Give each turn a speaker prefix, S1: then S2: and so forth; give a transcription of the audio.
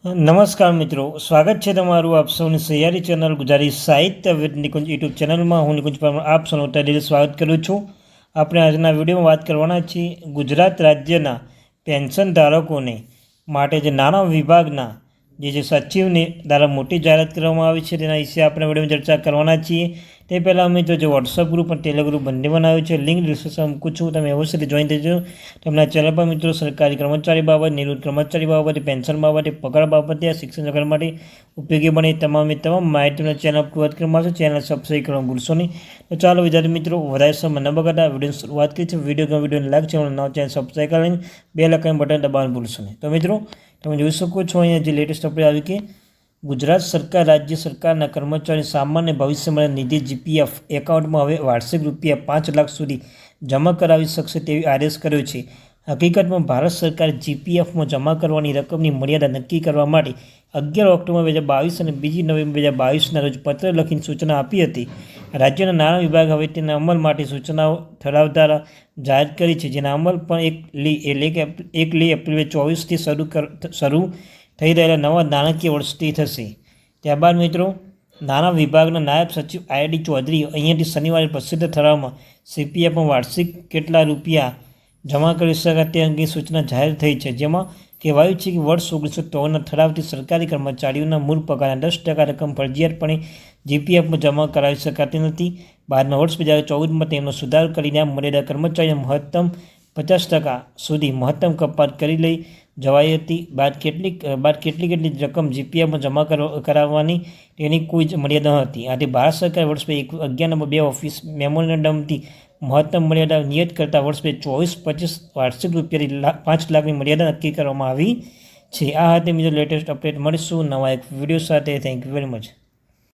S1: નમસ્કાર મિત્રો, સ્વાગત છે તમારું આપ સૌની સહિયારી ચેનલ ગુજરાતી સાહિત્ય વિદ નિકુંજ યુટ્યુબ ચેનલમાં. હું નિકુંજ પરમાર આપ સૌનું તહેદીલ સ્વાગત કરું છું. આપણે આજના વિડીયોમાં વાત કરવાના છીએ ગુજરાત રાજ્યના પેન્શન ધારકોને માટે જે નાણાં વિભાગના જે સચિવને દ્વારા મોટી જાહેરાત કરવામાં આવી છે તેના વિશે આપણે વિડીયોમાં ચર્ચા કરવાના છીએ. તે પહેલાં મિત્રો જે વોટ્સઅપ ગ્રુપ અને ટેલિગ્રામ ગ્રુપ બંને બનાવ્યું છે, લિંક ડિસ્ક્રિપ્શનમાં મૂકું છું, તમે અવશ્યથી જોઈન થજો. તેમના ચેનલ પર મિત્રો સરકારી કર્મચારી બાબત, નિવૃત્ત કર્મચારી બાબતે, પેન્શન બાબતે, પગાર બાબતે, શિક્ષણ સહકાર માટે ઉપયોગી બને તમામ માહિતીના ચેનલ પૂર્વત કરવામાં આવશે. ચેનલ સબસ્ક્રાઈબ કરવાનું ભૂલશો નહીં. તો ચાલો વિદ્યાર્થી મિત્રો, વધારે સમય ન બગાડતા વિડીયોની શરૂઆત કરી છે. વિડીયોને લાઈક છે, નવા ચેનલ સબસ્ક્રાઈબ કરીને બેલ આઇકન બટન દબાવવાનું ભૂલશો નહીં. તો મિત્રો તમે જોઈ શકો છો અહીંયા જે લેટેસ્ટ અપડેટ આવી કે ગુજરાત સરકાર રાજ્ય સરકારના કર્મચારી સામાન્ય ભવિષ્ય નિધિ જીપીએફ એકાઉન્ટમાં હવે વાર્ષિક ₹5 લાખ સુધી જમા કરાવી શકશે તેવી આદેશ કર્યો છે. હકીકતમાં ભારત સરકારે જીપીએફમાં જમા કરવાની રકમની મર્યાદા નક્કી કરવા માટે 11 ઓક્ટોબર 2022 અને 2 નવેમ્બર 2022ના રોજ પત્ર લખીને સૂચના આપી હતી. રાજ્યના નાણાં વિભાગ હવે તેના અમલ માટે સૂચનાઓ ઠરાવ દ્વારા જાહેર કરી છે, જેના અમલ પણ 1 એપ્રિલ 2024થી શરૂ થઈ રહેલા નવા નાણાકીય વર્ષથી થશે. ત્યારબાદ મિત્રો નાણાં વિભાગના નાયબ સચિવ આઈડી ચૌધરી અહીંયાથી શનિવારે પ્રસિદ્ધ ઠરાવમાં સીપીએફમાં વાર્ષિક કેટલા રૂપિયા જમા કરી શકાય તે અંગે સૂચના જાહેર થઈ છે, જેમાં કહેવાયું છે કે વર્ષ 1953ના ઠરાવથી સરકારી કર્મચારીઓના મૂળ પગારના 10% રકમ ફરજિયાતપણે જીપીએફમાં જમા કરાવી શકાતી નથી. બાદમાં વર્ષ 2014માં તેનો સુધારો કરીને આ મર્યાદા કર્મચારીઓને મહત્તમ 50% સુધી મહત્તમ કપાત કરી લઈ જવાઈ હતી. બાદ કેટલી રકમ જીપીએફમાં જમા કરાવવાની તેની કોઈ જ મર્યાદા ન હતી. આથી ભારત સરકારે વર્ષ 11 નંબર 2 ઓફિસ મેમોરેન્ડમથી મહત્તમ મર્યાદા નિયત કરતાં વર્ષ 2024-25 વાર્ષિક ₹5 લાખની મર્યાદા નક્કી કરવામાં આવી છે. આ હતી મિત્રો લેટેસ્ટ અપડેટ. મળીશું નવા એક વિડીયો સાથે. Thank you very much.